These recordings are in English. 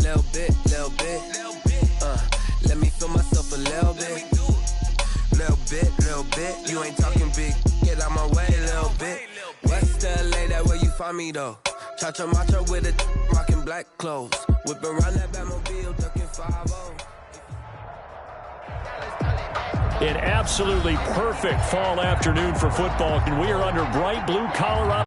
little bit. Let me feel myself a little bit. Little bit. You ain't talking big. Get out my way, little bit. West LA, that where you find me though. Cha-cha macha with a rockin' black clothes. Whippin' around that Batmobile, ducking 5-0. An absolutely perfect fall afternoon for football, and we are under bright blue Colorado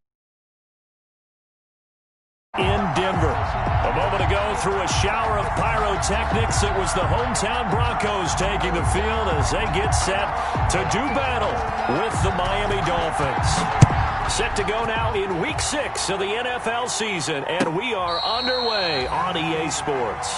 in Denver. A moment ago, through a shower of pyrotechnics, it was the hometown Broncos taking the field as they get set to do battle with the Miami Dolphins. Set to go now in Week 6 of the NFL season, and we are underway on EA Sports.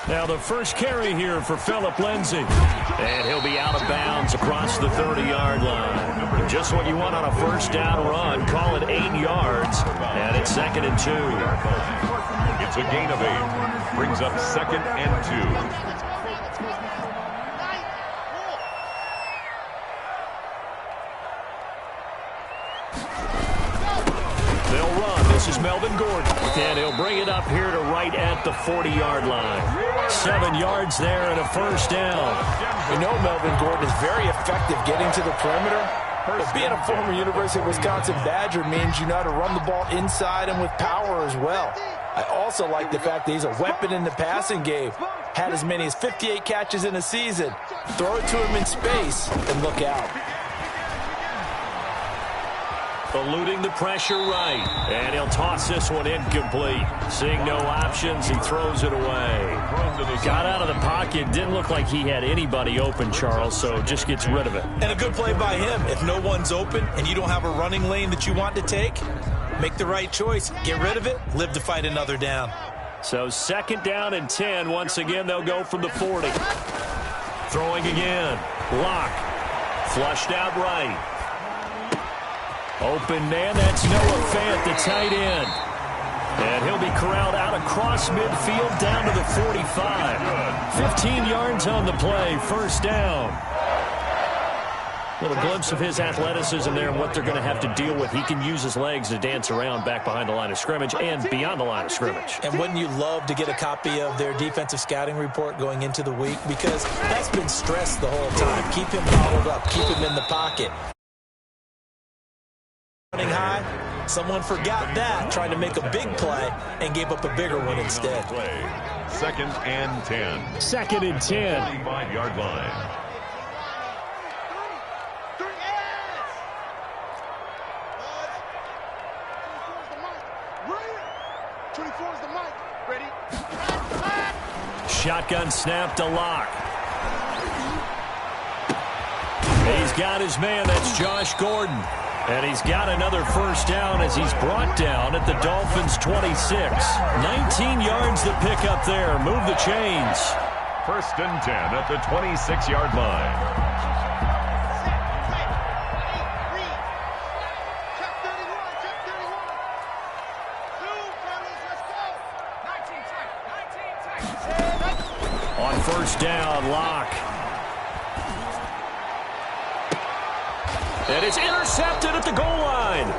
Now the first carry here for Phillip Lindsay. And he'll be out of bounds across the 30-yard line. Just what you want on a first down run. Call it 8 yards. And it's 2nd and 2. It's a gain of 8. Brings up 2nd and 2. This is Melvin Gordon, and he'll bring it up here to right at the 40-yard line. 7 yards there and a first down. We know Melvin Gordon is very effective getting to the perimeter, but being a former University of Wisconsin Badger means you know how to run the ball inside and with power as well. I also like the fact that he's a weapon in the passing game. Had as many as 58 catches in a season. Throw it to him in space and look out. Eluding the pressure right. And he'll toss this one incomplete. Seeing no options, he throws it away. Got out of the pocket. Didn't look like he had anybody open, Charles, so just gets rid of it. And a good play by him. If no one's open and you don't have a running lane that you want to take, make the right choice. Get rid of it. Live to fight another down. So 2nd down and 10. Once again, they'll go from the 40. Throwing again. Lock. Flushed out right. Open man, that's Noah Fant, the tight end. And he'll be corralled out across midfield down to the 45. 15 yards on the play, first down. Little glimpse of his athleticism there and what they're going to have to deal with. He can use his legs to dance around back behind the line of scrimmage and beyond the line of scrimmage. And wouldn't you love to get a copy of their defensive scouting report going into the week? Because that's been stressed the whole time. Keep him bottled up. Keep him in the pocket. Running high, someone forgot that, trying to make a big play and gave up a bigger one instead. 2nd and 10. 2nd and 10. 25-yard line. Shotgun snap to Lock. He's got his man, that's Josh Gordon. And he's got another first down as he's brought down at the Dolphins' 26. 19 yards to pick up there. Move the chains. 1st and 10 at the 26-yard line. On first down, Lock. And it's intercepted at the goal line.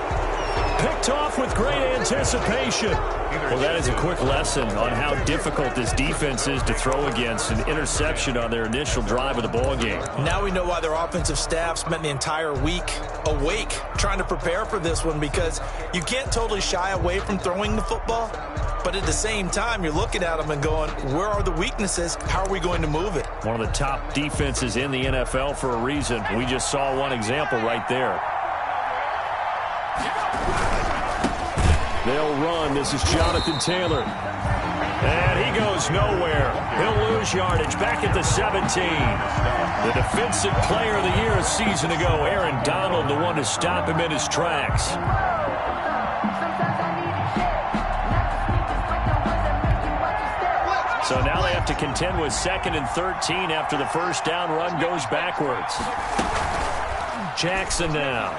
Picked off with great anticipation. Well, that is a quick lesson on how difficult this defense is to throw against. An interception on their initial drive of the ball game. Now we know why their offensive staff spent the entire week awake trying to prepare for this one, because you can't totally shy away from throwing the football. But at the same time, you're looking at them and going, where are the weaknesses? How are we going to move it? One of the top defenses in the NFL for a reason. We just saw one example right there. They'll run. This is Jonathan Taylor. And he goes nowhere. He'll lose yardage back at the 17. The defensive player of the year a season ago, Aaron Donald, the one to stop him in his tracks. So now they have to contend with 2nd and 13 after the first down run goes backwards. Jackson now.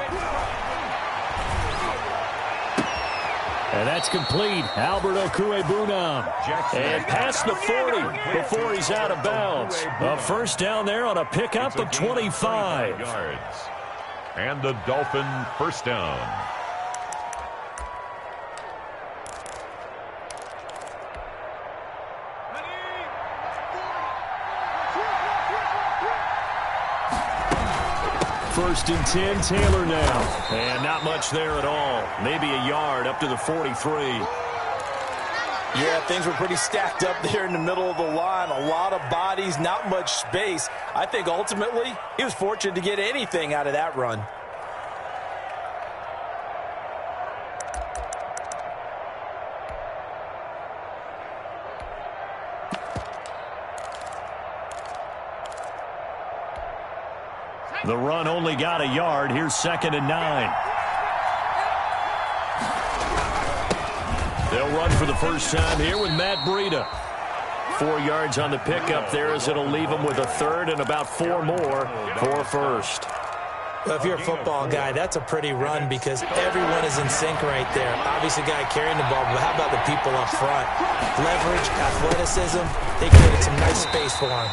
And that's complete. Albert Okwuegbunam. And past the 40 before he's out of bounds. A first down there on a pickup of 25 yards. And the Dolphin first down. First and 10, Taylor now. And not much there at all. Maybe a yard up to the 43. Yeah, things were pretty stacked up there in the middle of the line. A lot of bodies, not much space. I think ultimately he was fortunate to get anything out of that run. The run only got a yard. Here's 2nd and 9. They'll run for the first time here with Matt Breida. 4 yards on the pickup there as it'll leave them with a third and about 4 more for first. Well, if you're a football guy, that's a pretty run because everyone is in sync right there. Obviously, guy carrying the ball, but how about the people up front? Leverage, athleticism, they created some nice space for him.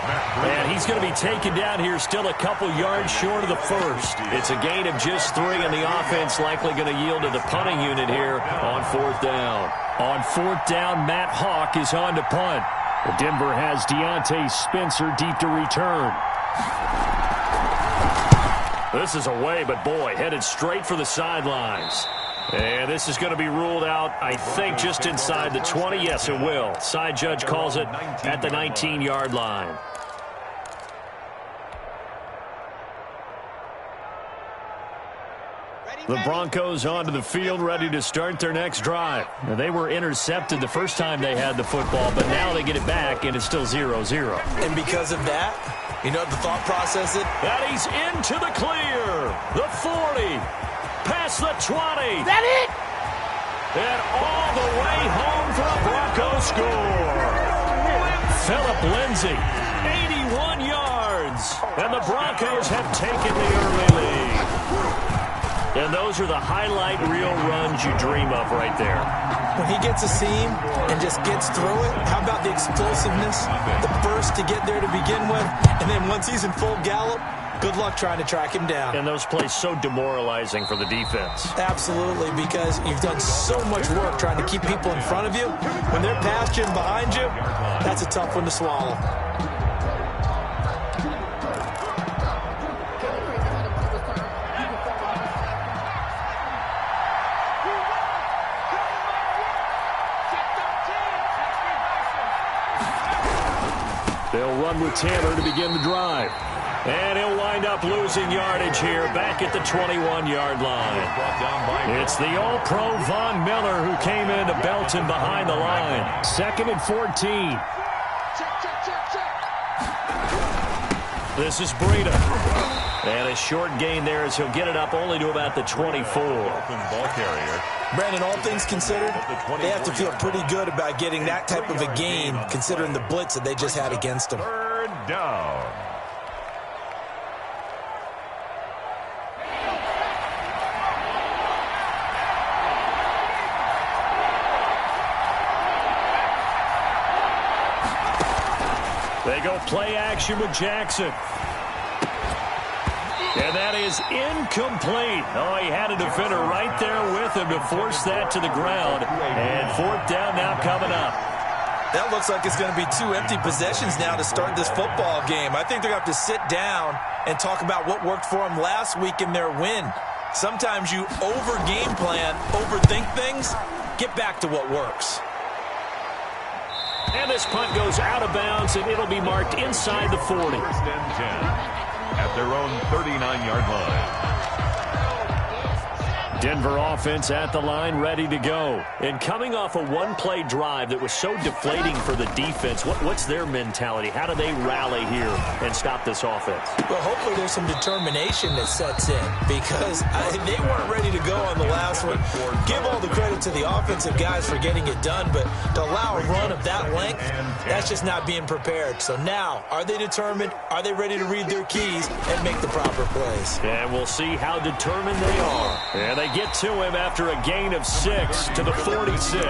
And he's going to be taken down here still a couple yards short of the first. It's a gain of just 3, and the offense likely going to yield to the punting unit here on 4th down. On 4th down, Matt Hawk is on to punt. Denver has Deontay Spencer deep to return. This is away, but boy, headed straight for the sidelines. And this is going to be ruled out, I think, just inside the 20. Yes, it will. Side judge calls it at the 19-yard line. The Broncos onto the field, ready to start their next drive. Now, they were intercepted the first time they had the football, but now they get it back, and it's still 0-0. And because of that, you know what the thought process is? That he's into the clear. The 40. Past the 20. That it? And all the way home for a Bronco score. Phillip Lindsay, 81 yards. And the Broncos have taken the early lead. And those are the highlight reel runs you dream of right there. When he gets a seam and just gets through it, how about the explosiveness, the burst to get there to begin with, and then once he's in full gallop, good luck trying to track him down. And those plays so demoralizing for the defense. Absolutely, because you've done so much work trying to keep people in front of you. When they're past you and behind you, that's a tough one to swallow. They'll run with Taylor to begin the drive. And he'll wind up losing yardage here back at the 21-yard line. It's the All-Pro Von Miller who came in to Belton behind the line. 2nd and 14. This is Breida. And a short gain there as he'll get it up only to about the 24. Ball carrier. Brandon, all things considered, they have to feel pretty good about getting that type of a gain considering the blitz that they just had against them. 3rd down. They go play action with Jackson. And that is incomplete. Oh, he had a defender right there with him to force that to the ground. And 4th down now coming up. That looks like it's going to be 2 empty possessions now to start this football game. I think they're going to have to sit down and talk about what worked for them last week in their win. Sometimes you over-game plan, overthink things. Get back to what works. And this punt goes out of bounds, and it'll be marked inside the 40. 1st and 10 at their own 39-yard line. Denver offense at the line, ready to go. And coming off a one-play drive that was so deflating for the defense, what's their mentality? How do they rally here and stop this offense? Well, hopefully there's some determination that sets in because they weren't ready to go on the last one. Give all the credit to the offensive guys for getting it done, but to allow a run of that length, that's just not being prepared. So now, are they determined? Are they ready to read their keys and make the proper plays? And we'll see how determined they are. And they get to him after a gain of 6 to the 46.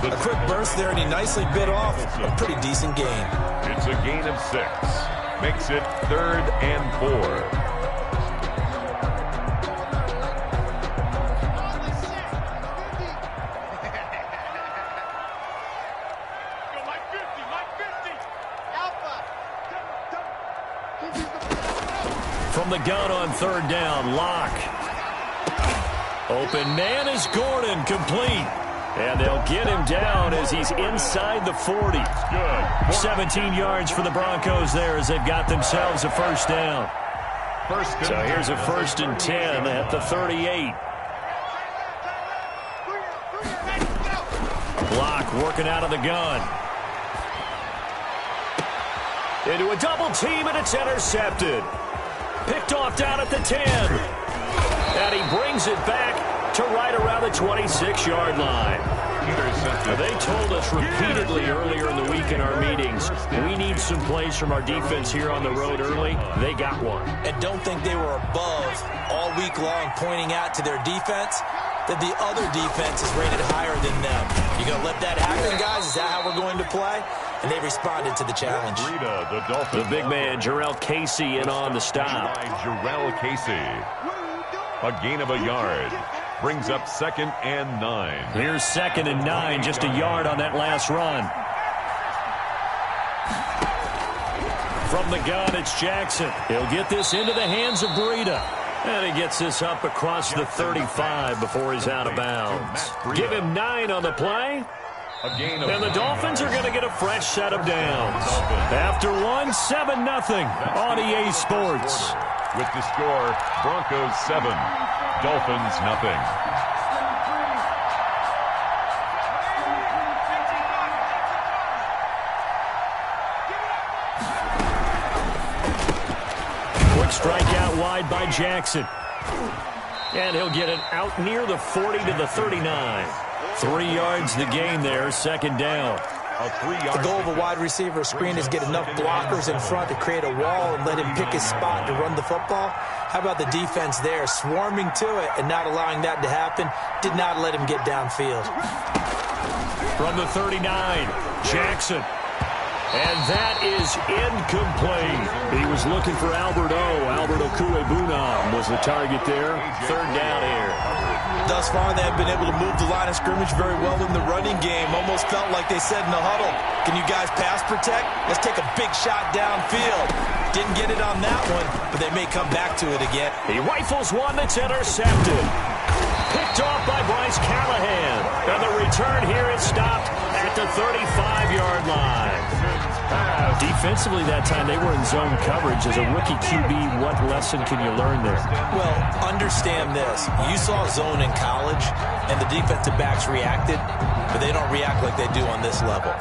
A quick burst there, and he nicely bit off a pretty decent gain. It's a gain of 6. Makes it 3rd and 4. From the gun on 3rd down, Locke. Open man is Gordon, complete. And they'll get him down as he's inside the 40. Good. 17 yards for the Broncos there as they've got themselves a first down. So here's a 1st and 10 at the 38. Locke working out of the gun. Into a double team, and it's intercepted. Picked off down at the 10. And he brings it back to right around the 26-yard line. They told us repeatedly earlier in the week in our meetings, we need some plays from our defense here on the road early. They got one. And don't think they were above all week long pointing out to their defense that the other defense is rated higher than them. You going to let that happen, guys? Is that how we're going to play? And they responded to the challenge. The big man, Jarrell Casey, in on the stop. Jarrell Casey. A gain of a yard. Brings up 2nd and 9. Here's 2nd and 9, just a yard on that last run. From the gun, it's Jackson. He'll get this into the hands of Breida. And he gets this up across the 35 before he's out of bounds. Give him 9 on the play. And the Dolphins are going to get a fresh set of downs. After one, 7-0 on EA Sports. With the score, Broncos 7, Dolphins nothing. Quick strike out wide by Jackson. And he'll get it out near the 40 to the 39. 3 yards the gain there, 2nd down. The goal of a wide receiver screen is get enough blockers in front to create a wall and let him pick his spot to run the football. How about the defense there, swarming to it and not allowing that to happen? Did not let him get downfield. From the 39, Jackson. And that is incomplete. He was looking for Albert Okuebunam was the target there. 3rd down here. Thus far, they have been able to move the line of scrimmage very well in the running game. Almost felt like they said in the huddle, can you guys pass protect? Let's take a big shot downfield. Didn't get it on that one, but they may come back to it again. He rifles one that's intercepted. Picked off by Bryce Callahan. And the return here is stopped at the 35-yard line. Defensively that time, they were in zone coverage. As a rookie QB, what lesson can you learn there? Well, understand this. You saw zone in college, and the defensive backs reacted, but they don't react like they do on this level.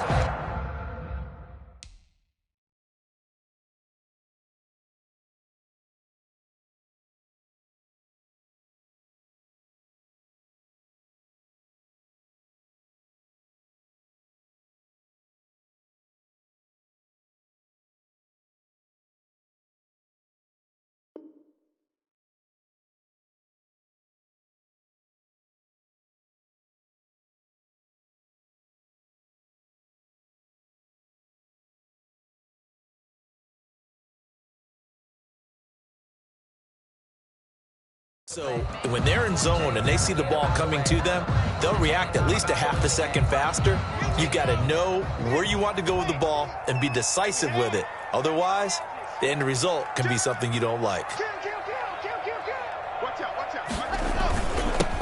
So when they're in zone and they see the ball coming to them, they'll react at least a half a second faster. You've got to know where you want to go with the ball and be decisive with it. Otherwise, the end result can be something you don't like.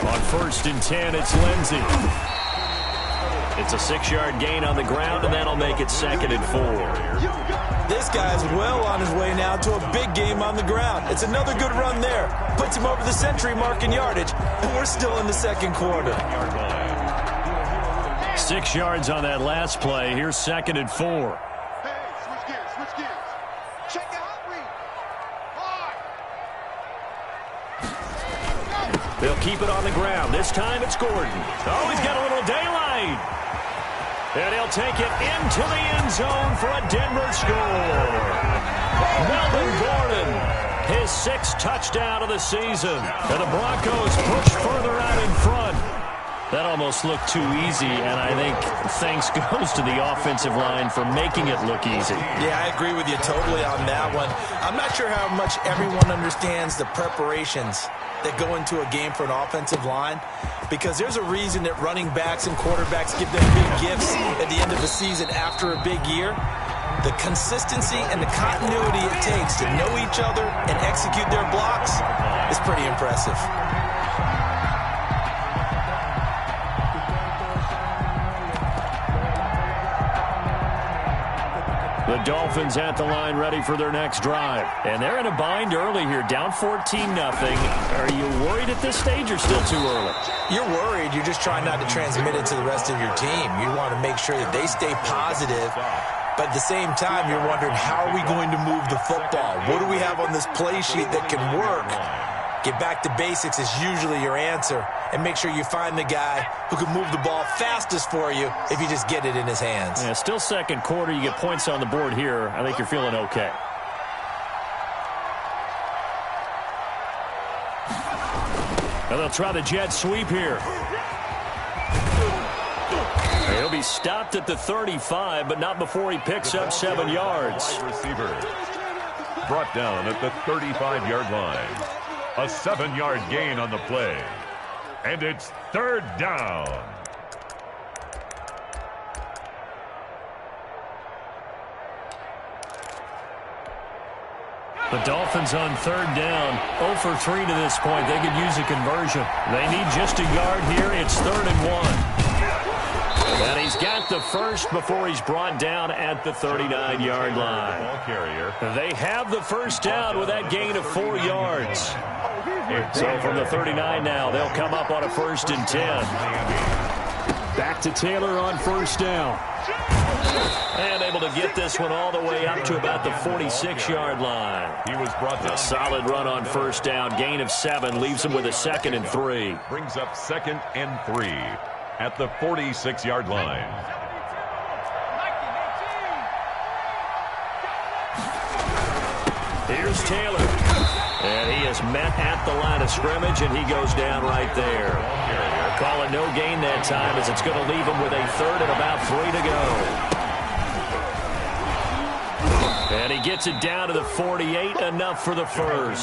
On 1st and 10, it's Lindsey. It's a 6-yard gain on the ground, and that'll make it 2nd and 4. This guy's well on his way now to a big game on the ground. It's another good run there. Puts him over the century mark in yardage, and we're still in the second quarter. 6 yards on that last play. Here's 2nd and 4. They'll keep it on the ground. This time it's Gordon. Oh, he's got a little daylight. And he'll take it into the end zone for a Denver score. Melvin Gordon, his 6th touchdown of the season. And the Broncos push further out in front. That almost looked too easy, and I think thanks goes to the offensive line for making it look easy. Yeah, I agree with you totally on that one. I'm not sure how much everyone understands the preparations that go into a game for an offensive line, because there's a reason that running backs and quarterbacks give them big gifts at the end of the season after a big year. The consistency and the continuity it takes to know each other and execute their blocks is pretty impressive. The Dolphins at the line ready for their next drive. And they're in a bind early here, down 14-0. Are you worried at this stage or still too early? You're worried. You're just trying not to transmit it to the rest of your team. You want to make sure that they stay positive. But at the same time, you're wondering, how are we going to move the football? What do we have on this play sheet that can work? Get back to basics is usually your answer. And make sure you find the guy who can move the ball fastest for you if you just get it in his hands. Yeah, still second quarter. You get points on the board here. I think you're feeling okay. Now they'll try the jet sweep here. He'll be stopped at the 35, but not before he picks up 7 yards. Receiver brought down at the 35-yard line. A 7-yard gain on the play. And it's 3rd down. The Dolphins on 3rd down. 0 for 3 to this point. They could use a conversion. They need just a yard here. It's 3rd and 1. And he's got the first before he's brought down at the 39-yard line. They have the first down with that gain of 4 yards. So from the 39 now, they'll come up on a 1st and 10. Back to Taylor on 1st down. And able to get this one all the way up to about the 46-yard line. He was brought down. A solid run on 1st down. Gain of 7 leaves him with a 2nd and 3. Brings up 2nd and 3 at the 46-yard line. Here's Taylor. And he is met at the line of scrimmage, and he goes down right there. Call it no gain that time, as it's going to leave him with a 3rd and about 3 to go. And he gets it down to the 48, enough for the first.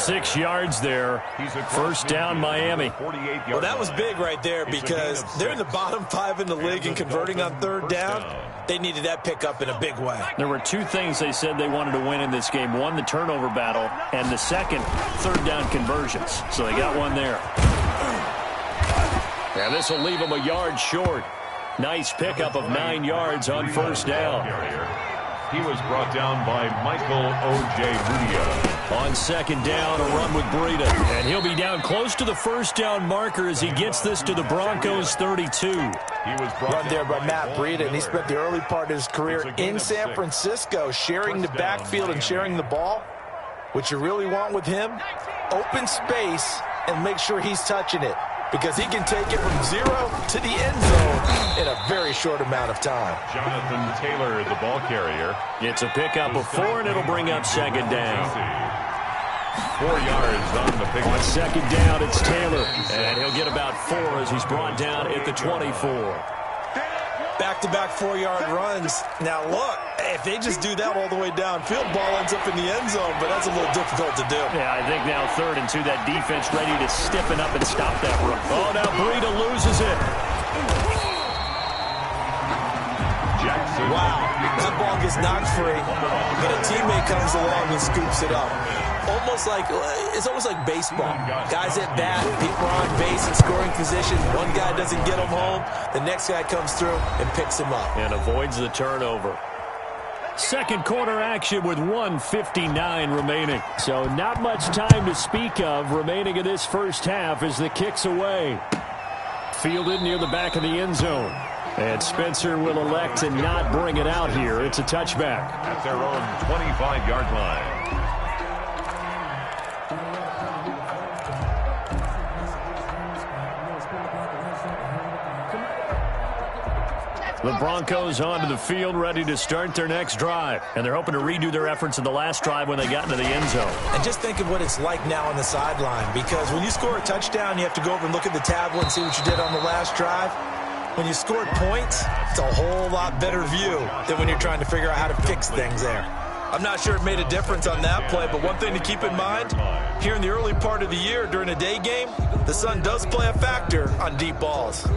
6 yards there. 1st down, Miami. Well, that was big right there, because they're in the bottom 5 in the league and converting on 3rd down. They needed that pickup in a big way. There were 2 things they said they wanted to win in this game. One, the turnover battle, and the second, 3rd down conversions. So they got one there. And this will leave them a yard short. Nice pickup of 9 yards on 1st down. He was brought down by Michael Ojeda. On 2nd down, a run with Breida. And he'll be down close to the 1st down marker as he gets this to the Broncos 32. He was run there by Matt Breida, and he spent the early part of his career in San Francisco sharing the backfield and sharing the ball. What you really want with him, open space and make sure he's touching it, because he can take it from 0 to the end zone in a very short amount of time. Jonathan Taylor, the ball carrier. It's a pickup of 4, and it'll bring up 2nd down. 4 yards on the pick. On 2nd down, it's Taylor. And he'll get about 4 as he's brought down at the 24. Back-to-back 4-yard runs. Now, look, if they just do that all the way downfield, ball ends up in the end zone, but that's a little difficult to do. Yeah, I think now 3rd and 2, that defense ready to stiffen up and stop that run. Oh, now Breida loses it. Jackson. Wow. That ball gets knocked free, and a teammate comes along and scoops it up. It's almost like baseball. Guys at bat, people are on base in scoring position. One guy doesn't get him home. The next guy comes through and picks him up. And avoids the turnover. Second quarter action with 1:59 remaining. So not much time to speak of remaining in this first half as the kick's away. Fielded near the back of the end zone. And Spencer will elect to not bring it out here. It's a touchback. At their own 25-yard line. The Broncos onto the field, ready to start their next drive. And they're hoping to redo their efforts in the last drive when they got into the end zone. And just think of what it's like now on the sideline, because when you score a touchdown, you have to go over and look at the tablet and see what you did on the last drive. When you scored points, it's a whole lot better view than when you're trying to figure out how to fix things there. I'm not sure it made a difference on that play, but one thing to keep in mind, here in the early part of the year during a day game, the sun does play a factor on deep balls.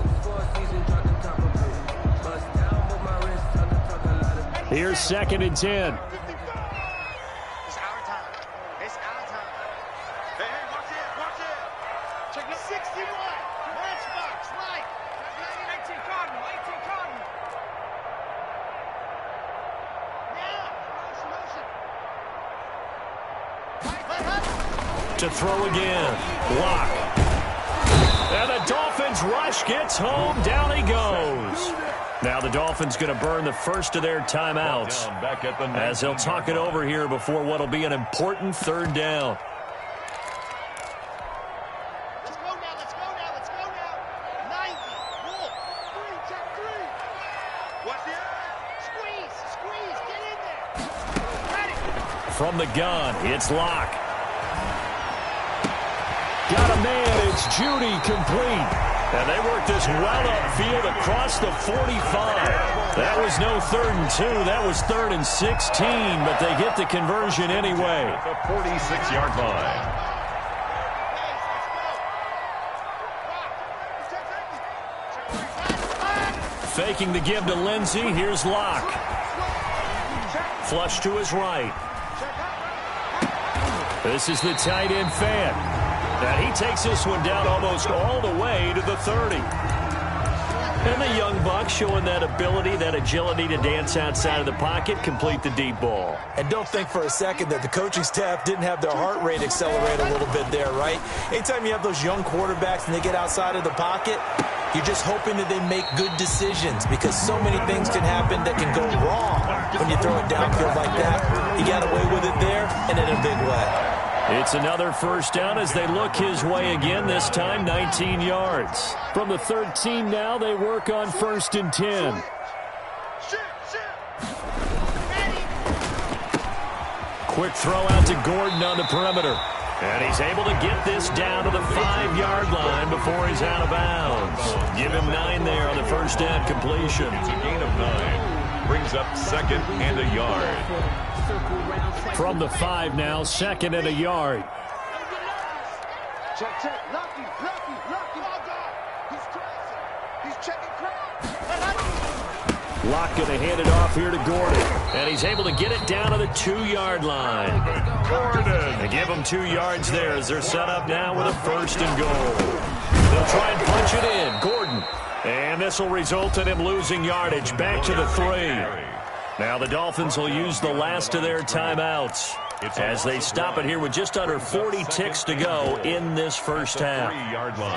Here's 2nd and 10. It's our time. It's our time. Hey, watch it. Check it. 61. Lunchbox, right. 18 Cardinal. Now, To throw again. Lock. And the Dolphins rush gets home. Down he goes. Now the Dolphins going to burn the first of their timeouts as they'll talk it over here before what will be an important third down. let's go now. 90. Wolf. 3, check 3. Watch the squeeze, get in there. Ready. From the gun, it's Locke. Got a man, it's Judy, complete. And they work this well upfield across the 45. That was no 3rd and 2. That was 3rd and 16, but they get the conversion anyway. The 46-yard line. Faking the give to Lindsey. Here's Locke. Flush to his right. This is the tight end fan. And he takes this one down almost all the way to the 30. And the young buck showing that ability, that agility to dance outside of the pocket, complete the deep ball. And don't think for a second that the coaching staff didn't have their heart rate accelerate a little bit there, right? Anytime you have those young quarterbacks and they get outside of the pocket, you're just hoping that they make good decisions, because so many things can happen that can go wrong when you throw it downfield like that. He got away with it there and in a big way. It's another first down as they look his way again, this time 19 yards. From the 13 now, they work on 1st and 10. Quick throw out to Gordon on the perimeter. And he's able to get this down to the 5-yard line before he's out of bounds. Give him 9 there on the first down completion. It's a gain of 9. Brings up 2nd and a yard. From the 5 now, 2nd and a yard. Check. Lucky. He's checking crowd. Locke going to hand it off here to Gordon. And he's able to get it down to the 2-yard line. Gordon. They give him 2 yards there as they're set up now with a 1st and goal. They'll try and punch it in. Gordon. And this will result in him losing yardage back to the 3. Now the Dolphins will use the last of their timeouts as they stop it here with just under 40 ticks to go in this first half.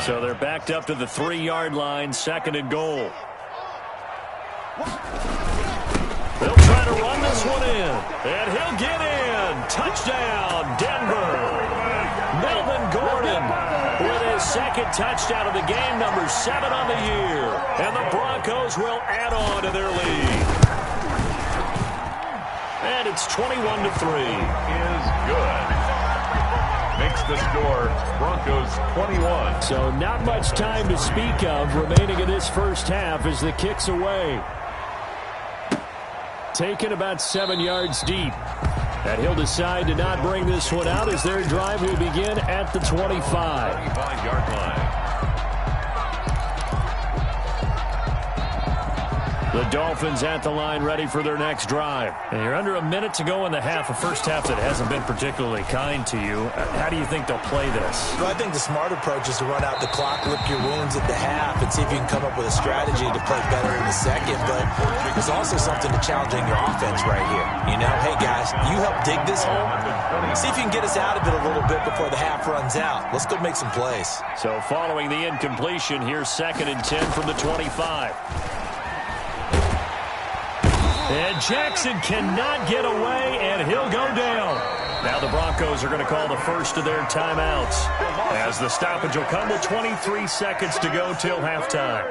So they're backed up to the 3-yard line, 2nd and goal. They'll try to run this one in, and he'll get in. Touchdown, Denver. Melvin Gordon with his 2nd touchdown of the game, number 7 on the year. And the Broncos will add on to their lead. And it's 21-3. Is good. Makes the score Broncos 21. So not much time to speak of remaining in this first half as the kick's away. Taken about 7 yards deep. And he'll decide to not bring this one out as their drive will begin at the 25. 25-yard line. The Dolphins at the line ready for their next drive. And you're under a minute to go in the half, a first half that hasn't been particularly kind to you. How do you think they'll play this? Well, I think the smart approach is to run out the clock, lick your wounds at the half, and see if you can come up with a strategy to play better in the second. But there's also something to challenging your offense right here. You know, hey, guys, you help dig this hole. See if you can get us out of it a little bit before the half runs out. Let's go make some plays. So following the incompletion, here's 2nd and 10 from the 25. And Jackson cannot get away, and he'll go down. Now the Broncos are going to call the first of their timeouts, as the stoppage will come with 23 seconds to go till halftime.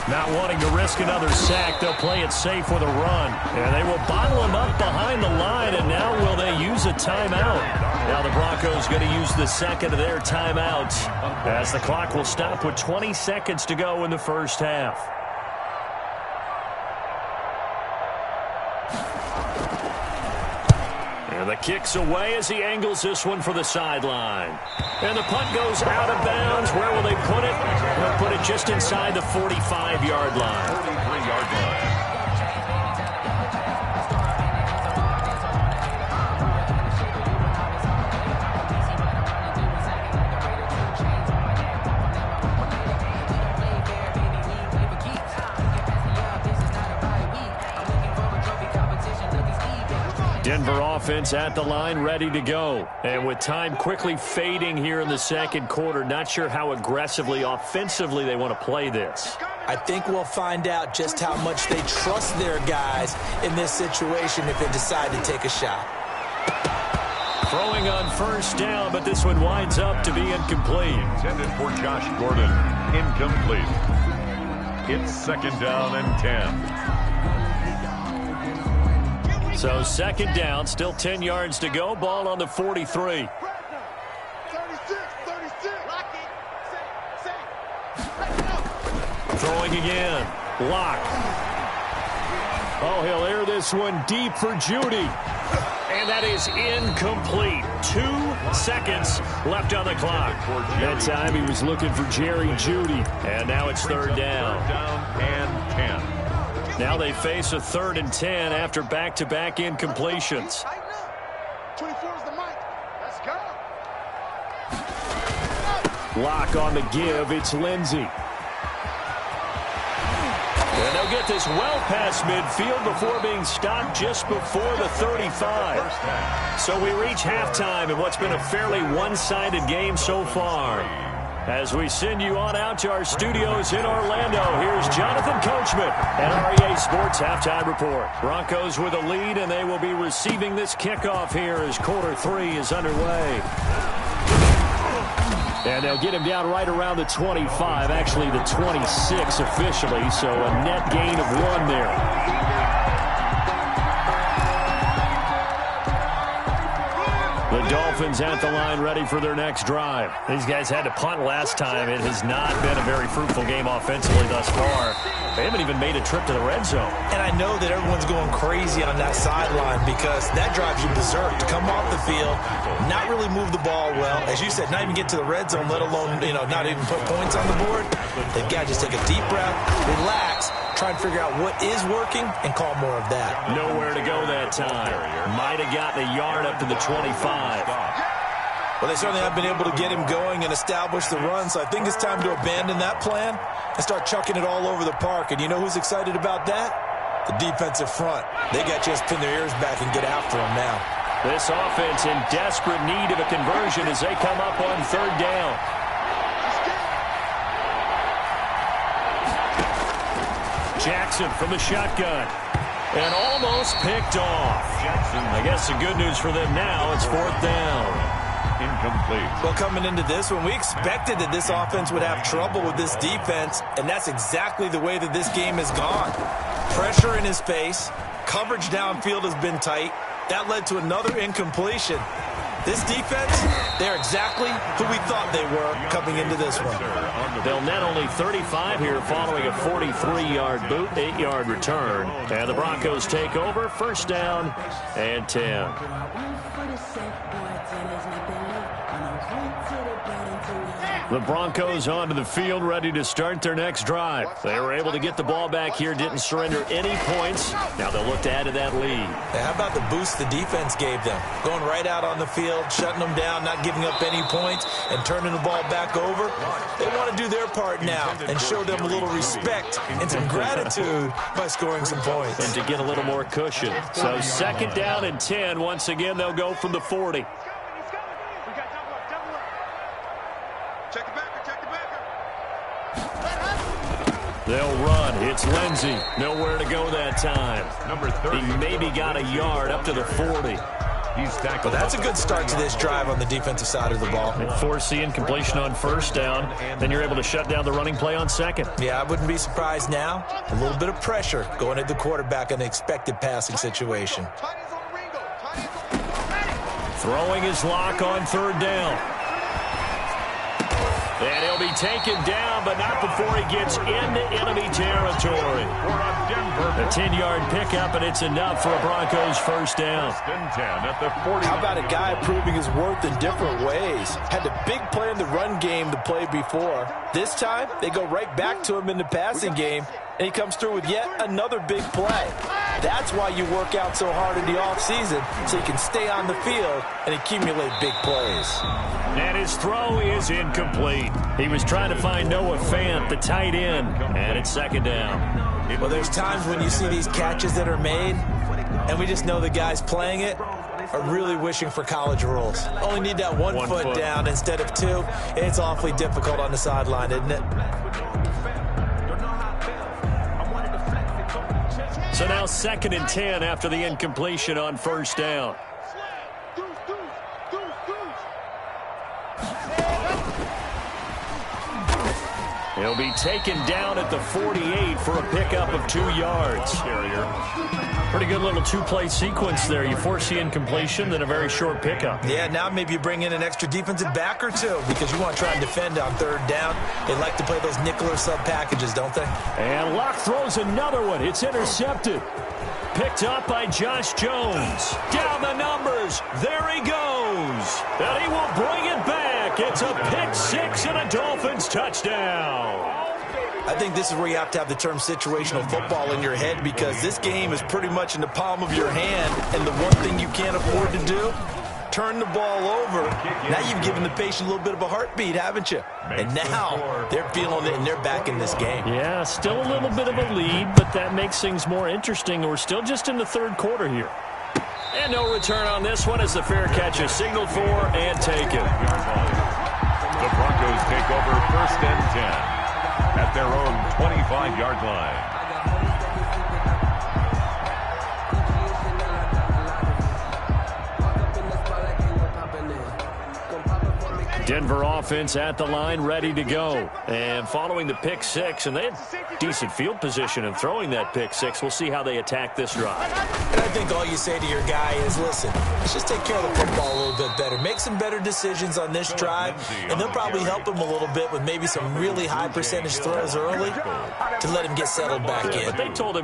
Not wanting to risk another sack, they'll play it safe with a run. And they will bottle him up behind the line, and now will they use a timeout? Now the Broncos going to use the second of their timeouts, as the clock will stop with 20 seconds to go in the first half. And the kick's away as he angles this one for the sideline. And the punt goes out of bounds. Where will they put it? They'll put it just inside the 45-yard line. 43-yard line. Denver offense at the line, ready to go. And with time quickly fading here in the second quarter, not sure how aggressively, offensively they want to play this. I think we'll find out just how much they trust their guys in this situation if they decide to take a shot. Throwing on first down, but this one winds up to be incomplete. Intended for Josh Gordon. Incomplete. It's 2nd down and 10. So 2nd down, still 10 yards to go. Ball on the 43. 36. Lock it. Throwing again. Lock. Oh, he'll air this one deep for Judy. And that is incomplete. 2 seconds left on the clock. That time he was looking for Jerry Judy. And now it's 3rd down. 3rd down and 10. Now they face a 3rd and 10 after back-to-back incompletions. 24 is the mic. Let's go. Lock on the give. It's Lindsey. And they'll get this well past midfield before being stopped just before the 35. So we reach halftime in what's been a fairly one-sided game so far. As we send you on out to our studios in Orlando, here's Jonathan Coachman and REA Sports Halftime Report. Broncos with a lead, and they will be receiving this kickoff here as quarter 3 is underway. And they'll get him down right around the 25, actually the 26 officially, so a net gain of 1 there. The Dolphins at the line ready for their next drive. These guys had to punt last time. It has not been a very fruitful game offensively thus far. They haven't even made a trip to the red zone. And I know that everyone's going crazy on that sideline because that drives you berserk to come off the field, not really move the ball well. As you said, not even get to the red zone, let alone, not even put points on the board. They've got to just take a deep breath, relax, try and figure out what is working and call more of that. Nowhere to go that time. Might have gotten a yard up to the 25. Well, they certainly have been able to get him going and establish the run, so I think it's time to abandon that plan and start chucking it all over the park. And you know who's excited about that? The defensive front. They got to just pin their ears back and get after him now. This offense in desperate need of a conversion as they come up on 3rd down. Jackson from the shotgun. And almost picked off. I guess the good news for them now, it's 4th down. Incomplete. Well, coming into this one, we expected that this offense would have trouble with this defense, and that's exactly the way that this game has gone. Pressure in his face. Coverage downfield has been tight. That led to another incompletion. This defense, they're exactly who we thought they were coming into this one. They'll net only 35 here following a 43-yard boot, 8-yard return. And the Broncos take over, first down and 10. The Broncos onto the field, ready to start their next drive. They were able to get the ball back here, didn't surrender any points. Now they'll look to add to that lead. How about the boost the defense gave them? Going right out on the field, shutting them down, not giving up any points, and turning the ball back over. They want to do their part now and show them a little respect and some gratitude by scoring some points. And to get a little more cushion. So second down and 10. Once again, they'll go from the 40. They'll run. It's Lindsey. Nowhere to go that time. Number 30. He maybe got a yard up to the 40. But that's a good start to this drive on the defensive side of the ball. And force the incompletion on first down. Then you're able to shut down the running play on second. Yeah, I wouldn't be surprised now. A little bit of pressure going at the quarterback in an expected passing situation. Throwing his lock on third down. And he'll be taken down, but not before he gets into enemy territory. A 10-yard pickup, and it's enough for a Broncos first down. How about a guy proving his worth in different ways? Had the big play in the run game to play before. This time, they go right back to him in the passing game, and he comes through with yet another big play. That's why you work out so hard in the offseason, so you can stay on the field and accumulate big plays. And his throw is incomplete. He was trying to find Noah Fant, the tight end, and it's second down. Well, there's times when you see these catches that are made, and we just know the guys playing it are really wishing for college rules. Only need that one foot down instead of two. It's awfully difficult on the sideline, isn't it? So now second and 10 after the incompletion on first down. He'll be taken down at the 48 for a pickup of 2 yards. Pretty good little two-play sequence there. You force the incompletion, then a very short pickup. Yeah, now maybe you bring in an extra defensive back or two because you want to try and defend on third down. They like to play those nickel or sub packages, don't they? And Locke throws another one. It's intercepted. Picked up by Josh Jones. Down the numbers. There he goes. And he will bring it back. It's a pick six and a Dolphins touchdown. I think this is where you have to have the term situational football in your head because this game is pretty much in the palm of your hand, and the one thing you can't afford to do, turn the ball over. Now you've given the patient a little bit of a heartbeat, haven't you? And now they're feeling it, and they're back in this game. Yeah, still a little bit of a lead, but that makes things more interesting. We're still just in the third quarter here. And no return on this one as the fair catch is signaled for and taken. The Broncos take over first and 10 at their own 25-yard line. Denver offense at the line, ready to go. And following the pick six, and they had decent field position in throwing that pick six. We'll see how they attack this drive. And I think all you say to your guy is, listen, let's just take care of the football a little bit better. Make some better decisions on this drive, and they'll probably help him a little bit with maybe some really high percentage throws early to let him get settled back in. But they told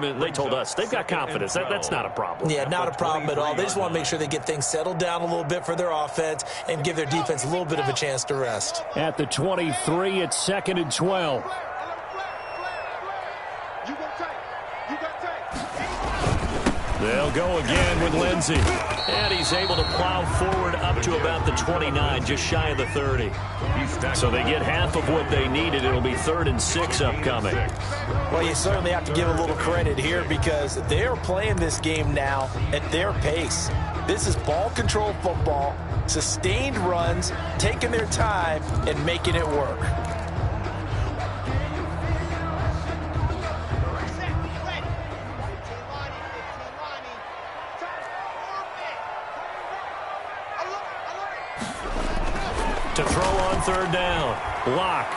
us, they've got confidence. That's not a problem. Yeah, not a problem at all. They just want to make sure they get things settled down a little bit for their offense and give their defense a little bit of a chance to rest. At the 23, it's second and 12. They'll go again with Lindsey. And he's able to plow forward up to about the 29, just shy of the 30. So they get half of what they needed. It'll be 3rd and 6 upcoming. Well, you certainly have to give a little credit here because they're playing this game now at their pace. This is ball control football, sustained runs, taking their time, and making it work. To throw on third down. Locke.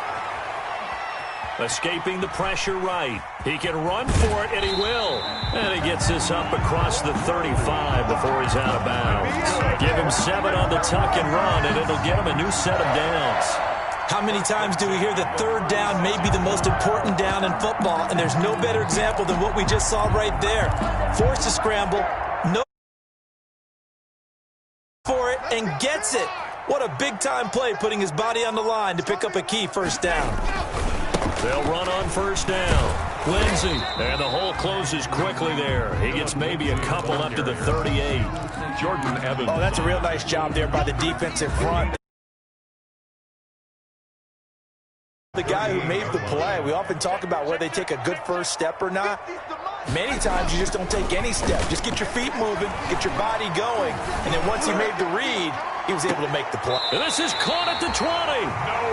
Escaping the pressure right. He can run for it, and he will. And he gets this up across the 35 before he's out of bounds. Give him 7 on the tuck and run, and it'll get him a new set of downs. How many times do we hear that third down may be the most important down in football, and there's no better example than what we just saw right there. Forced to scramble, no for it, and gets it. What a big-time play, putting his body on the line to pick up a key first down. They'll run on first down. Lindsey, and the hole closes quickly there. He gets maybe a couple up to the 38. Jordan Evans. Oh, that's a real nice job there by the defensive front. The guy who made the play, we often talk about whether they take a good first step or not. Many times you just don't take any step. Just get your feet moving, get your body going, and then once he made the read, he was able to make the play. And this is caught at the 20.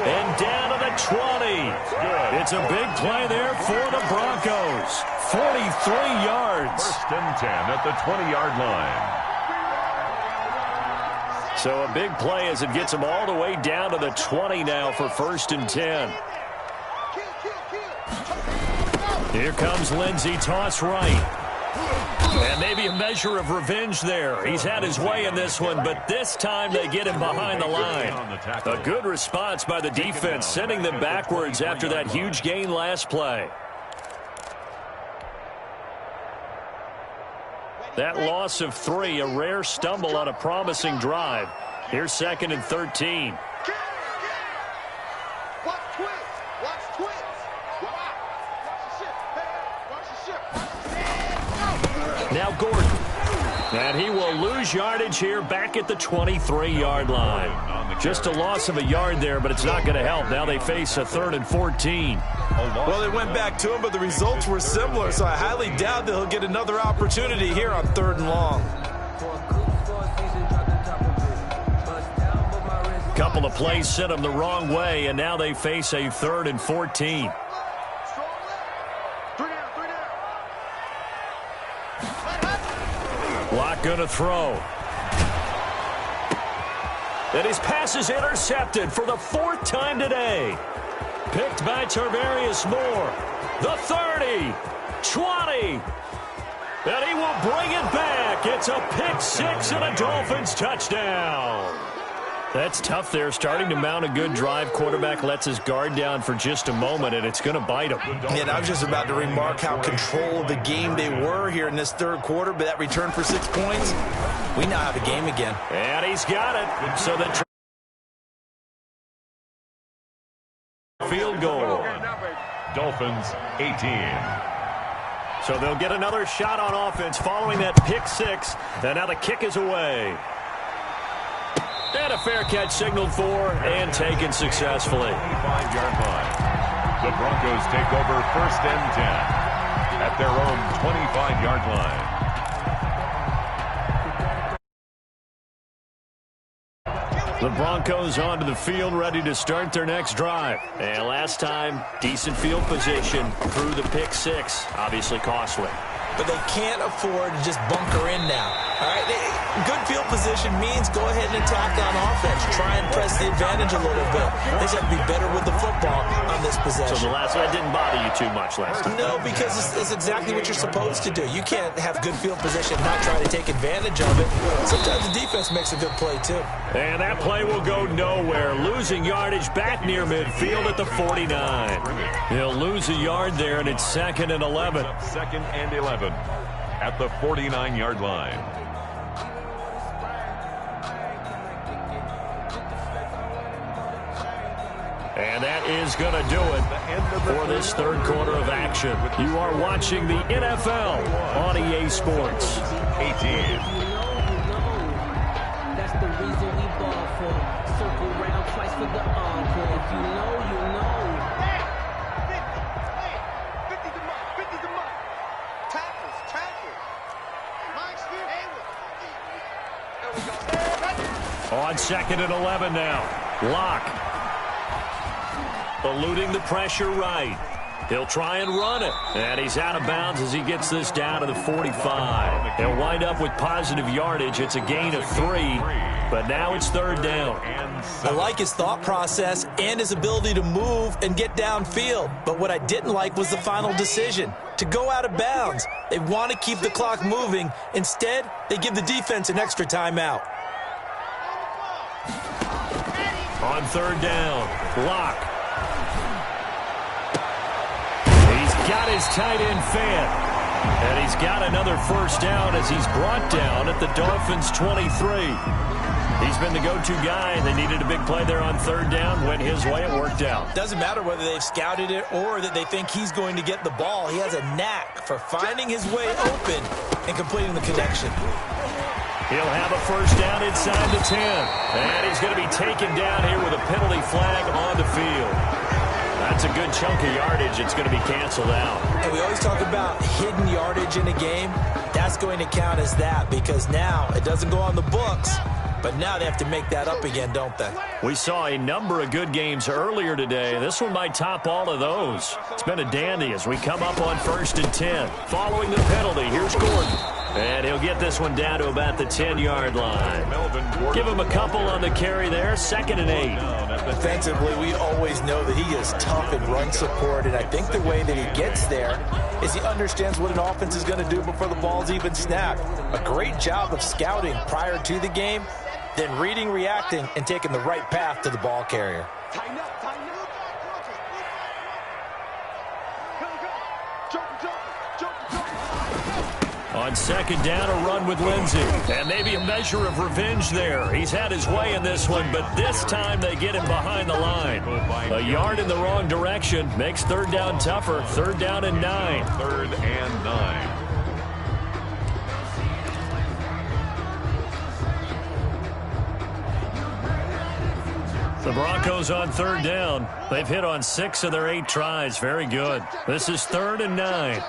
And down to the 20. It's a big play there for the Broncos. 43 yards. First and 10 at the 20-yard line. So a big play as it gets them all the way down to the 20 now for first and 10. Here comes Lindsey, toss right. And maybe a measure of revenge there. He's had his way in this one, but this time they get him behind the line. A good response by the defense, sending them backwards after that huge gain last play. That loss of 3, a rare stumble on a promising drive. Here's second and 13. Now Gordon. And he will lose yardage here back at the 23-yard line. Just a loss of a yard there, but it's not going to help. Now they face a 3rd and 14. Well, they went back to him, but the results were similar, so I highly doubt that he'll get another opportunity here on 3rd and long. Couple of plays sent them the wrong way, and now they face a 3rd and 14. Lock gonna throw. And his pass is intercepted for the 4th time today. Picked by Tarvarius Moore. The 30, 20. And he will bring it back. It's a pick 6 and a Dolphins touchdown. That's tough there, starting to mount a good drive. Quarterback lets his guard down for just a moment, and it's going to bite him. And I was just about to remark how control of the game they were here in this 3rd quarter, but that return for 6 points, we now have a game again. And he's got it. So the field goal. Dolphins 18. So they'll get another shot on offense following that pick 6. And now the kick is away. And a fair catch signaled for and taken successfully. 25-yard line. The Broncos take over first and 10 at their own 25-yard line. The Broncos onto the field, ready to start their next drive. And last time, decent field position through the pick 6. Obviously costly. But they can't afford to just bunker in now. All right, good field position means go ahead and attack on offense. Try and press the advantage a little bit. They just have to be better with the football on this possession. So the last one didn't bother you too much last time? No, because it's exactly what you're supposed to do. You can't have good field position and not try to take advantage of it. Sometimes the defense makes a good play, too. And that play will go nowhere. Losing yardage back near midfield at the 49. He'll lose a yard there, and it's 2nd and 11. 2nd and 11 at the 49-yard line. And that is going to do it for this 3rd quarter of action. You are watching the NFL on EA Sports. 18. That's the reason we ball for. Circle round twice for the encore. If you know, you know. 50 the month. Tackles. On 2nd and 11 now. Lock. Eluding the pressure right. He'll try and run it. And he's out of bounds as he gets this down to the 45. He'll wind up with positive yardage. It's a gain of 3, but now it's third down. I like his thought process and his ability to move and get downfield. But what I didn't like was the final decision, to go out of bounds. They want to keep the clock moving. Instead, they give the defense an extra timeout. On third down, Locke. He's got his tight end Fant. And he's got another first down as he's brought down at the Dolphins' 23. He's been the go-to guy. They needed a big play there on third down. Went his way. It worked out. Doesn't matter whether they've scouted it or that they think he's going to get the ball. He has a knack for finding his way open and completing the connection. He'll have a first down inside the 10. And he's going to be taken down here with a penalty flag on the field. That's a good chunk of yardage. It's going to be canceled out. And we always talk about hidden yardage in a game. That's going to count as that because now it doesn't go on the books. But now they have to make that up again, don't they? We saw a number of good games earlier today. This one might top all of those. It's been a dandy as we come up on 1st and 10. Following the penalty, here's Gordon. And he'll get this one down to about the 10-yard line. Give him a couple on the carry there. 2nd and 8. Defensively, we always know that he is tough in run support, and I think the way that he gets there is he understands what an offense is going to do before the ball's even snapped. A great job of scouting prior to the game, then reading, reacting, and taking the right path to the ball carrier. Tighten up, tighten up. On 2nd down, a run with Lindsey. And maybe a measure of revenge there. He's had his way in this one, but this time they get him behind the line. A yard in the wrong direction makes third down tougher. 3rd down and 9. 3rd and 9. The Broncos on 3rd down. They've hit on 6 of their 8 tries. Very good. This is 3rd and 9.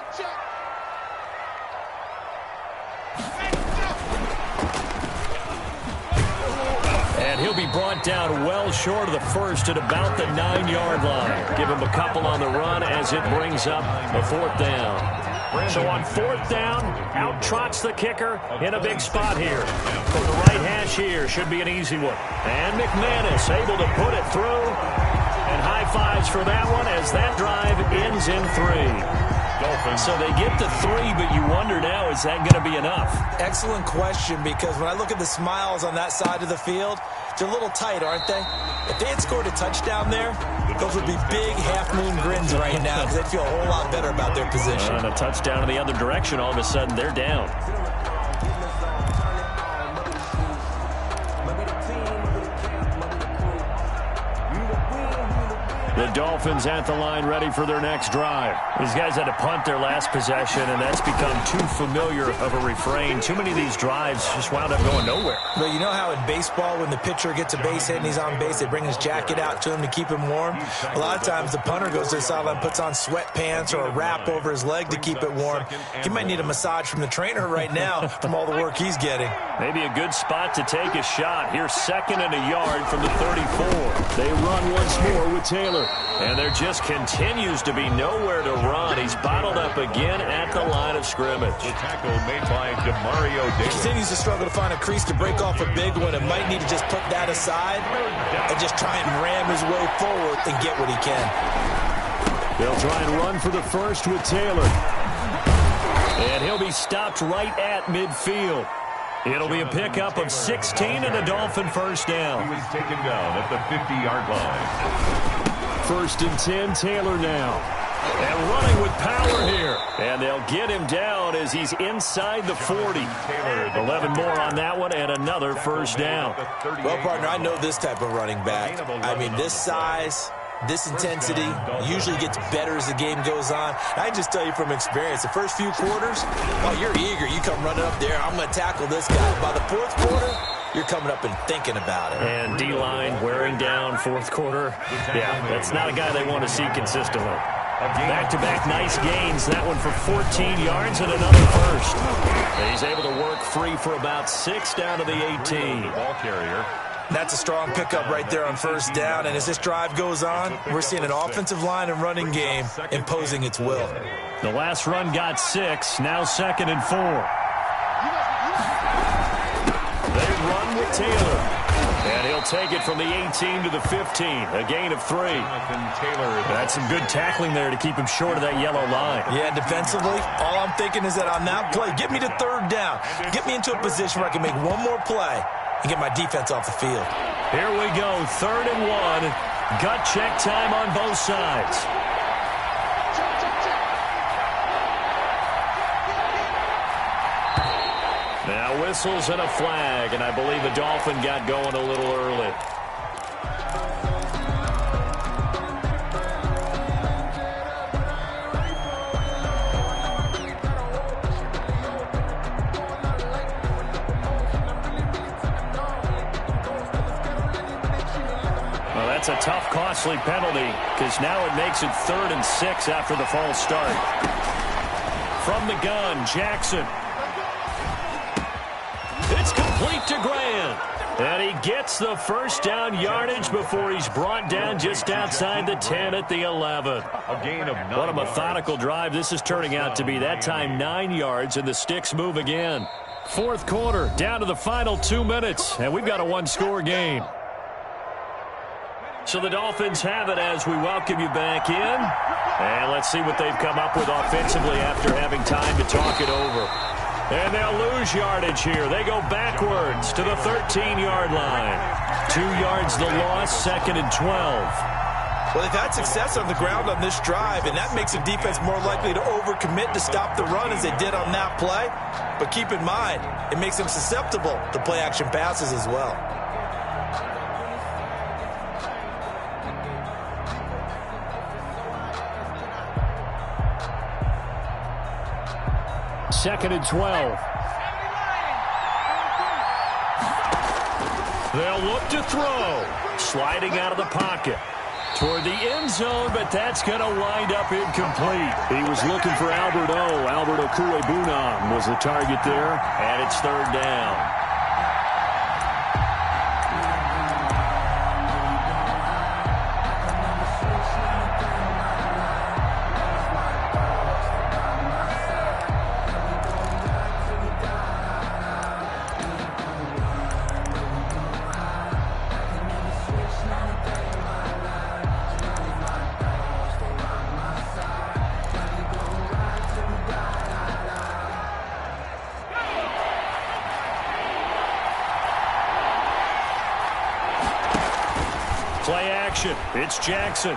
And he'll be brought down well short of the first at about the 9-yard line. Give him a couple on the run as it brings up a 4th down. So on 4th down, out trots the kicker in a big spot here. From the right hash here, should be an easy one. And McManus able to put it through. And high fives for that one as that drive ends in 3. So they get to 3, but you wonder now, is that going to be enough? Excellent question, because when I look at the smiles on that side of the field, they're a little tight, aren't they? If they had scored a touchdown there, those would be big half-moon grins right now because they'd feel a whole lot better about their position. And a touchdown in the other direction, all of a sudden they're down. The Dolphins at the line ready for their next drive. These guys had to punt their last possession, and that's become too familiar of a refrain. Too many of these drives just wound up going nowhere. But you know how in baseball, when the pitcher gets a base hit and he's on base, they bring his jacket out to him to keep him warm? A lot of times the punter goes to the sideline, puts on sweatpants or a wrap over his leg to keep it warm. He might need a massage from the trainer right now from all the work he's getting. Maybe a good spot to take a shot. Here's 2nd and a yard from the 34. They run once more with Taylor. And there just continues to be nowhere to run. He's bottled up again at the line of scrimmage. The tackle made by DeMario He Davis. continues to struggle to find a crease to break off a big one and might need to just put that aside and just try and ram his way forward and get what he can. They'll try and run for the first with Taylor. And he'll be stopped right at midfield. It'll be a pickup of 16 and a Dolphin first down. He was taken down at the 50-yard line. 1st and 10, Taylor now. And running with power here. And they'll get him down as he's inside the 40. 11 more on that one and another first down. Well, partner, I know this type of running back. I mean, this size, this intensity usually gets better as the game goes on. I just tell you from experience, the first few quarters, while you're eager, you come running up there, I'm going to tackle this guy. By the 4th quarter, you're coming up and thinking about it. And D-line wearing down 4th quarter. Yeah, that's not a guy they want to see consistently. Back-to-back nice gains. That one for 14 yards and another first. And he's able to work free for about 6 down to the 18. Ball carrier. That's a strong pickup right there on first down, and as this drive goes on, we're seeing an offensive line and running game imposing its will. The last run got 6, now 2nd and 4. They run with Taylor, and he'll take it from the 18 to the 15, a gain of 3. That's some good tackling there to keep him short of that yellow line. Yeah, defensively, all I'm thinking is that on that play, get me to 3rd down. Get me into a position where I can make one more play and get my defense off the field. Here we go, 3rd and 1. Gut check time on both sides. Now whistles and a flag, and I believe the Dolphin got going a little early. Well, that's a tough, costly penalty, because now it makes it 3rd and 6 after the false start. From the gun, Jackson. It's complete to Grant. And he gets the first down yardage before he's brought down just outside the 10 at the 11. A gain of 9. What a methodical drive this is turning out to be. That time 9 yards, and the sticks move again. 4th quarter, down to the final 2 minutes, and we've got a one-score game. So the Dolphins have it as we welcome you back in. And let's see what they've come up with offensively after having time to talk it over. And they'll lose yardage here. They go backwards to the 13-yard line. 2 yards the loss, 2nd and 12. Well, they've had success on the ground on this drive, and that makes the defense more likely to overcommit to stop the run as they did on that play. But keep in mind, it makes them susceptible to play-action passes as well. Second and 12. They'll look to throw. Sliding out of the pocket toward the end zone, but that's going to wind up incomplete. He was looking for Albert O. Albert Okuebunam was the target there, and it's 3rd down. Play action. It's Jackson.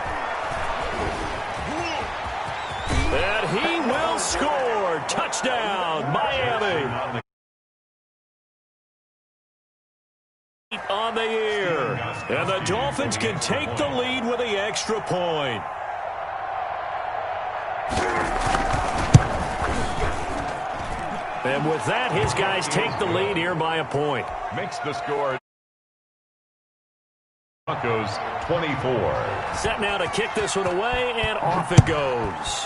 And he will score. Touchdown, Miami. On the air. And the Dolphins can take the lead with the extra point. And with that, his guys take the lead here by a point. Makes the score. Broncos 24. Set now to kick this one away, and off it goes.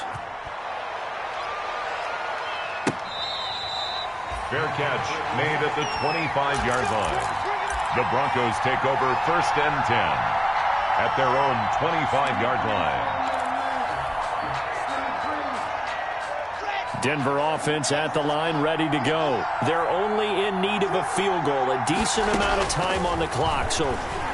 Fair catch made at the 25-yard line. The Broncos take over 1st and 10 at their own 25-yard line. Denver offense at the line, ready to go. They're only in need of a field goal, a decent amount of time on the clock. So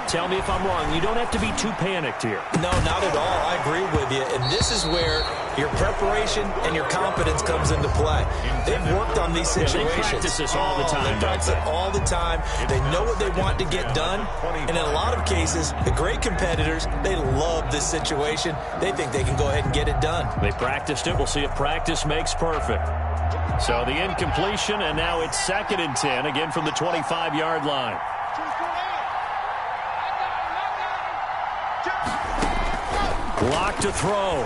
tell me if I'm wrong. You don't have to be too panicked here. No, not at all. I agree with you. And this is where your preparation and your confidence comes into play. They've worked on these situations. They practice this all the time. They practice it all the time. They know what they want to get done. And in a lot of cases, the great competitors, they love this situation. They think they can go ahead and get it done. They practiced it. We'll see if practice makes perfect. So the incompletion, and now it's 2nd and 10, again from the 25-yard line. Block to throw.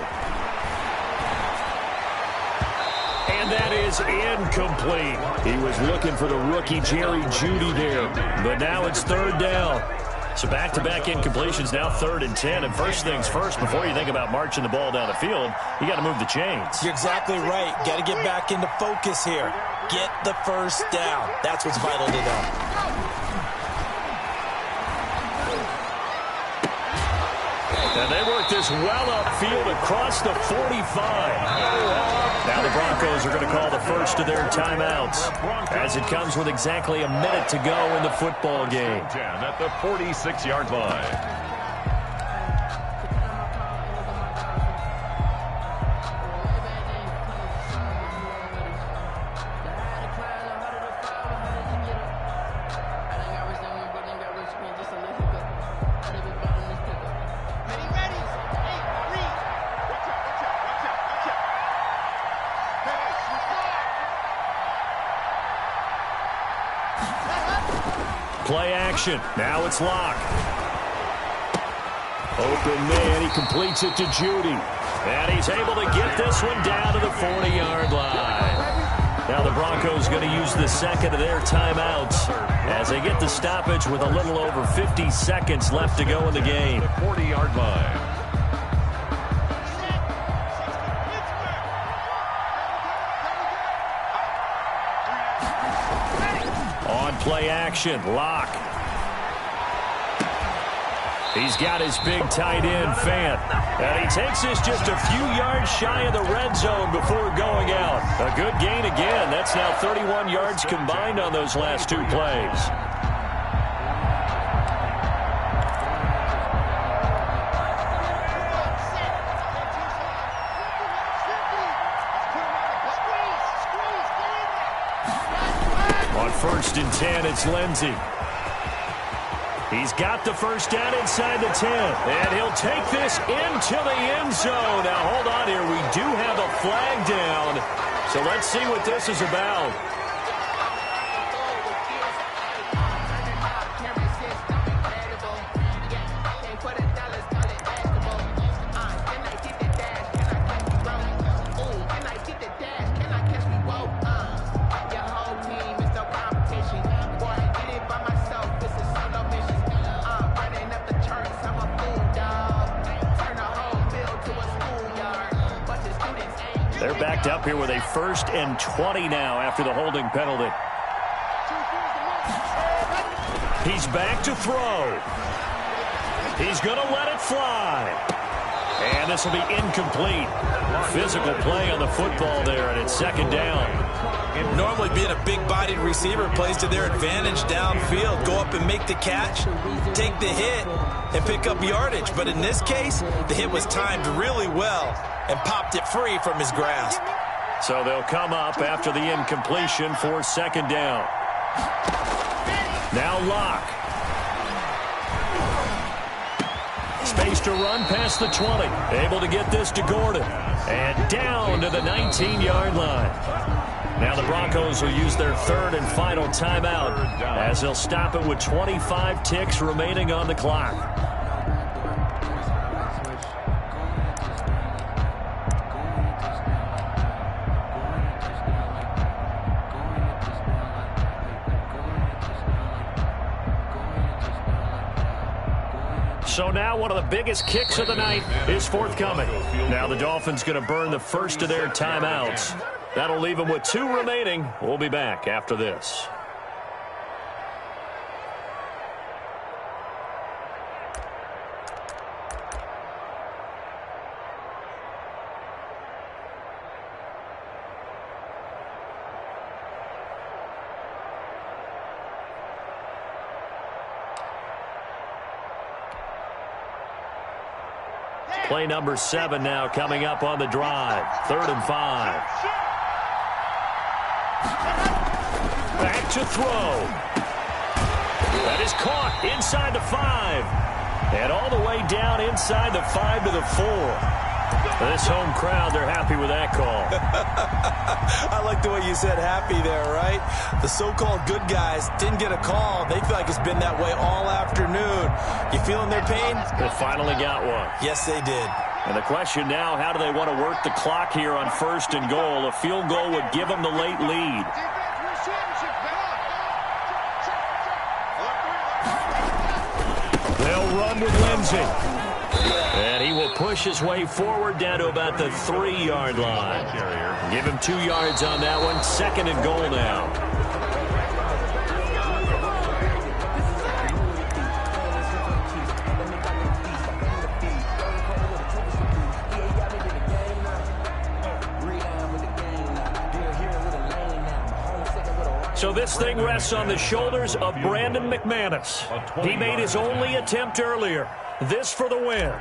And that is incomplete. He was looking for the rookie Jerry Jeudy there. But now it's 3rd down. So back-to-back incompletions, now 3rd and 10. And first things first, before you think about marching the ball down the field, you got to move the chains. You're exactly right. Got to get back into focus here. Get the first down. That's what's vital to them. And they work this well upfield across the 45. Now the Broncos are going to call the first of their timeouts as it comes with exactly a minute to go in the football game. 10 at the 46-yard line. Play action. Now it's Locke. Open man. He completes it to Judy. And he's able to get this one down to the 40-yard line. Now the Broncos going to use the second of their timeouts as they get the stoppage with a little over 50 seconds left to go in the game. The 40-yard line. Play action. Locke. He's got his big tight end, Fant. And he takes this just a few yards shy of the red zone before going out. A good gain again. That's now 31 yards combined on those last two plays. First and 10, it's Lindsey. He's got the first down inside the 10. And he'll take this into the end zone. Now, hold on here. We do have a flag down. So let's see what this is about. They're backed up here with a 1st and 20 now after the holding penalty. He's back to throw. He's going to let it fly. And this will be incomplete. Physical play on the football there, and it's second down. Normally being a big-bodied receiver plays to their advantage downfield. Go up and make the catch, take the hit, and pick up yardage. But in this case, the hit was timed really well and popped it free from his grasp. So they'll come up after the incompletion for second down. Now Locke. Space to run past the 20. Able to get this to Gordon. And down to the 19-yard line. Now the Broncos will use their third and final timeout as they'll stop it with 25 ticks remaining on the clock. So now one of the biggest kicks of the night is forthcoming. Now the Dolphins going to burn the first of their timeouts. That'll leave them with 2 remaining. We'll be back after this. Play number 7 now coming up on the drive. 3rd and 5. Back to throw. That is caught inside the 5. And all the way down inside the 5 to the 4. This home crowd, they're happy with that call. I like the way you said happy there, right? The so-called good guys didn't get a call. They feel like it's been that way all afternoon. You feeling their pain? They finally got one. Yes, they did. And the question now, how do they want to work the clock here on 1st and goal? A field goal would give them the late lead. They'll run with Lindsey. And he will push his way forward down to about the 3-yard line. Give him 2 yards on that one. 2nd and goal now. This thing rests on the shoulders of Brandon McManus. He made his only attempt earlier. This for the win.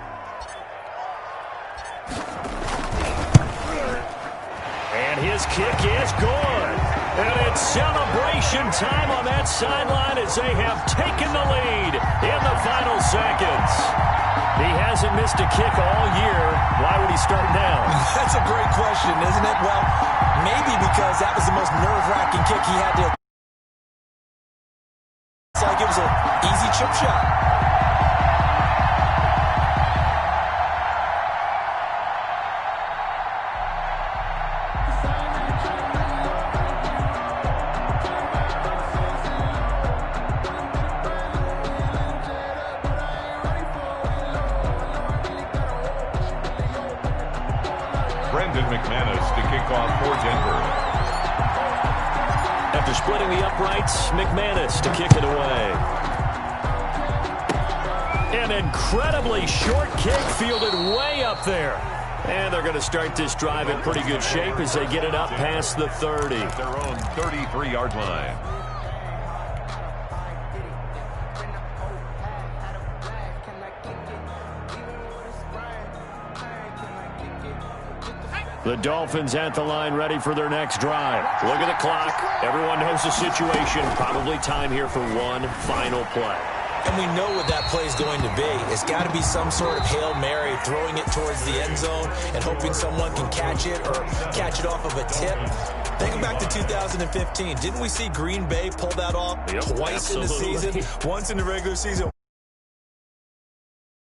And his kick is good. And it's celebration time on that sideline as they have taken the lead in the final seconds. He hasn't missed a kick all year. Why would he start now? That's a great question, isn't it? Well, maybe because that was the most nerve-wracking kick he had to... It's like it was an easy chip shot. Brandon McManus to kick off for Denver. After splitting the uprights, McManus to kick it away. An incredibly short kick fielded way up there. And they're going to start this drive in pretty good shape as they get it up past the 30. At their own 33-yard line. The Dolphins at the line ready for their next drive. Look at the clock. Everyone knows the situation. Probably time here for one final play. And we know what that play is going to be. It's got to be some sort of Hail Mary, throwing it towards the end zone and hoping someone can catch it or catch it off of a tip. Think back to 2015. Didn't we see Green Bay pull that off twice in the season? Once in the regular season,